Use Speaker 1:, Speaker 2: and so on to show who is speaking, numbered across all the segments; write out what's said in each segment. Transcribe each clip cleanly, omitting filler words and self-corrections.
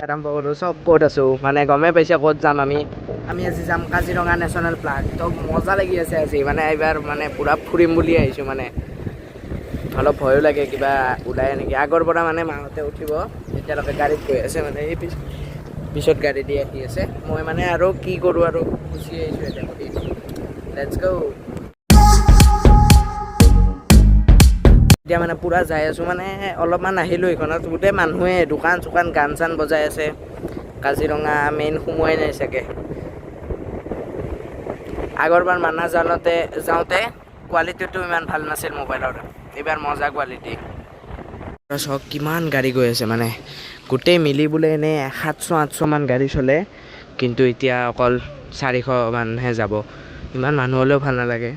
Speaker 1: আৰম্ভ কৰোঁ চব ক'ত আছোঁ মানে গমেই পাইছে ক'ত যাম আমি আজি যাম কাজিৰঙা নেশ্যনেল পাৰ্ক তো মজা লাগি আছে আজি মানে এইবাৰ মানে পূৰা ফুৰিম বুলি আহিছোঁ মানে অলপ ভয়ো লাগে কিবা ওলাই নেকি আগৰ পৰা মানে মাহঁতে উঠিব এতিয়ালৈকে গাড়ীত গৈ আছে মানে এই পিছত গাড়ী দি আহি আছে মই মানে আৰু কি কৰোঁ আৰু গুচি আহিছোঁ এতিয়া সুধি লেটছ গো এতিয়া মানে পূৰা যাই আছোঁ মানে অলপমান আহিলোঁ এইখনত গোটেই মানুহে দোকান চোকান গান চান বজাই আছে কাজিৰঙা মেইন সোমোৱাই নাই চাগে আগৰবাৰ মানাহ যাওঁতে কোৱালিটিটো ইমান ভাল নাছিল মোবাইলৰ এইবাৰ মজা কোৱালিটি চাওক কিমান গাড়ী গৈ আছে মানে গোটেই মিলি বোলে এনেই 700-800 মান গাড়ী চলে কিন্তু এতিয়া অকল 400 মানহে যাব ইমান মানুহ হ'লেও ভাল নালাগে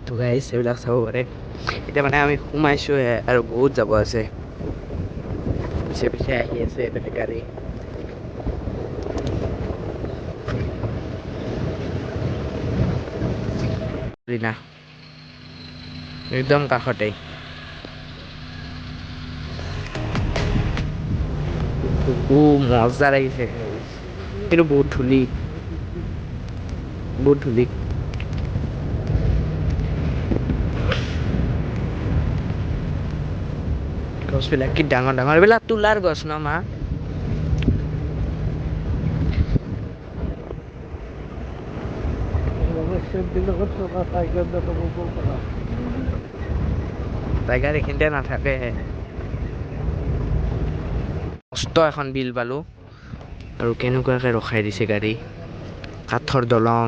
Speaker 1: তো গাইছ এইবিলাক চাব পাৰে এতিয়া মানে আমি সোমাইছোঁহে আৰু বহুত যাব আছে পিছে পিছে আহি আছে বেলেগ গাড়ী একদম কাষতেই মজা লাগিছে কিন্তু বহুত ধূলি গছবিলাক কি ডাঙৰ ডাঙৰ এইবিলাক তুলাৰ গছ ন মা টাইগাৰ এইখিনিতে নাথাকে মস্ত এখন বিল পালো আৰু কেনেকুৱাকে ৰখাই দিছে গাড়ী কাঠৰ দলং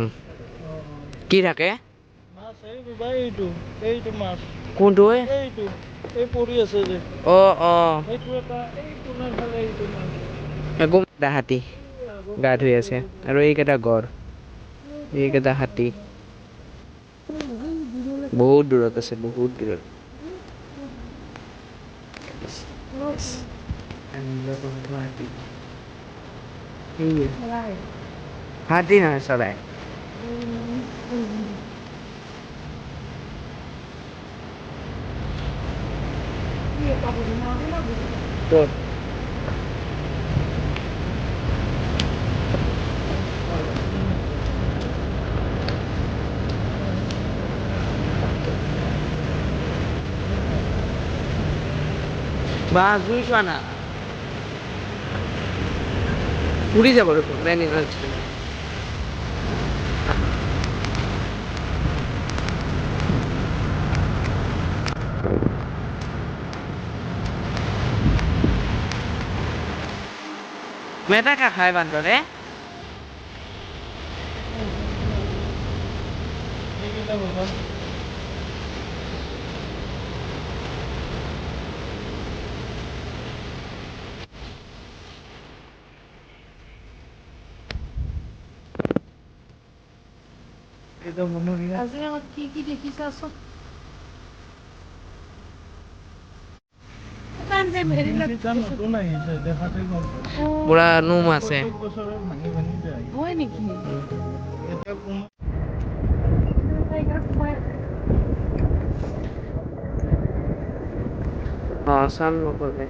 Speaker 1: কি থাকে কোনটো একো হাতী গা ধুই আছে আৰু এইকেইটা গড় এইকেইটা হাতী বহুত দূৰত আছে বহুত দূৰত হাতী নহয় চৰাই বা জুই চোৱা না উৰি যাব দেখোন মেটাকা খাই বান্দৰে কি দেখিছা পুৰা নোম আছে হয় নেকি চাম নকলে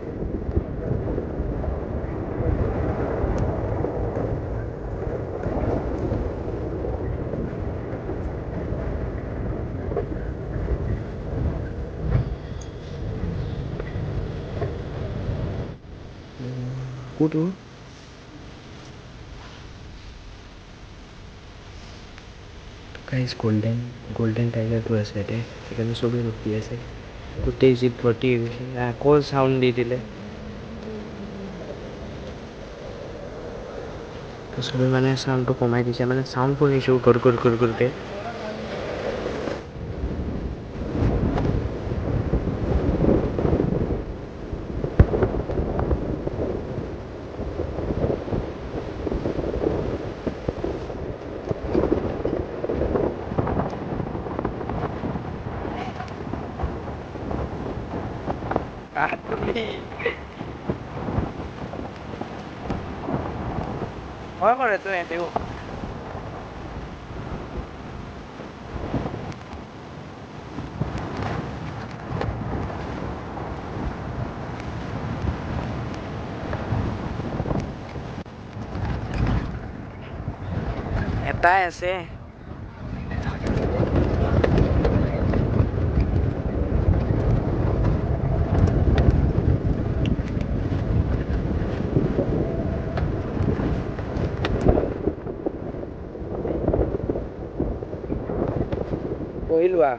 Speaker 1: ক'তো গাইজ গোল্ডেন টাইগাৰটো আছে ইয়াতে সেইকাৰণে চবেই ৰখি আছে গোটেই জীপ ভৰ্তি হৈ গৈছে আকৌ চাউণ্ড দি দিলে চবে মানে চাউণ্ডটো কমাই দিছে মানে চাউণ্ড শুনিছোঁ গুৰ গুৰ গুৰ গুৰকৈ ভয় কৰে তো এতেও এটাই আছে বহি লোৱা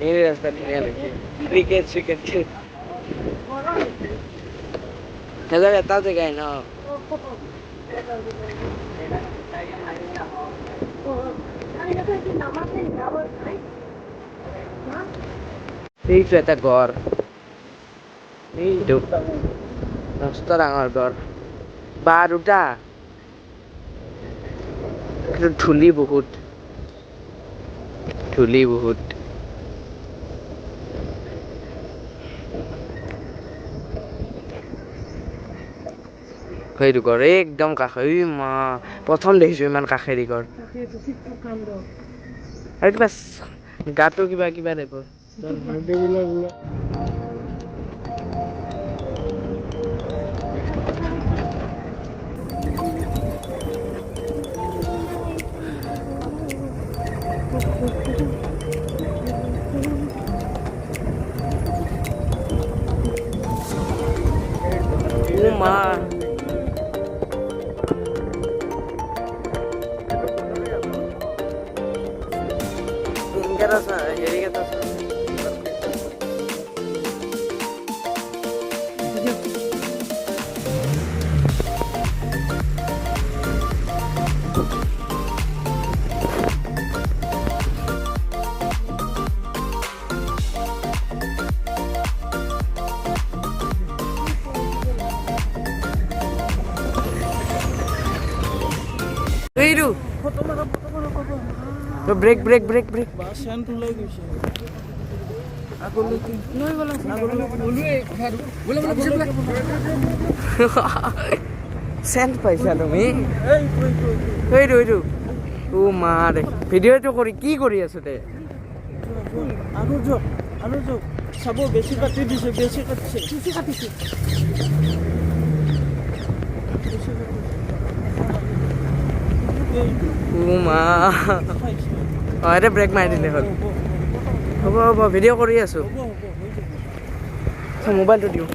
Speaker 1: এই ৰাস্তা ধুনীয়া লাগিছে ক্ৰিকেট চিকেট সেইবিলাক এটা জেগাই ন এইটো এটা ঘৰ এইটো মস্ত ডাঙৰ ঘৰ বা দুটা কিন্তু ধূলি বহুত সেইটো ঘৰ একদম কাষে মা প্ৰথম দেখিছো ইমান কাষেদি ঘৰ আৰু কিবা গাটো কিবা কিবা টাইপৰ মা হেৰি কেইটা এইটো ব্ৰেক ব্ৰেক ব্ৰেক ব্ৰেক চেণ্ট পাইছা তুমি এইটো এইটো ও মা দে ভিডিঅ'টো কৰি কি কৰি আছো দে
Speaker 2: চাব বেছি কাটি দিছে বেছি কাটিছে
Speaker 1: মা অঁ এতিয়া ব্ৰেক মাৰি দিলে হ'ল হ'ব হ'ব ভিডিঅ' কৰি আছোঁ মোবাইলটো দিওঁ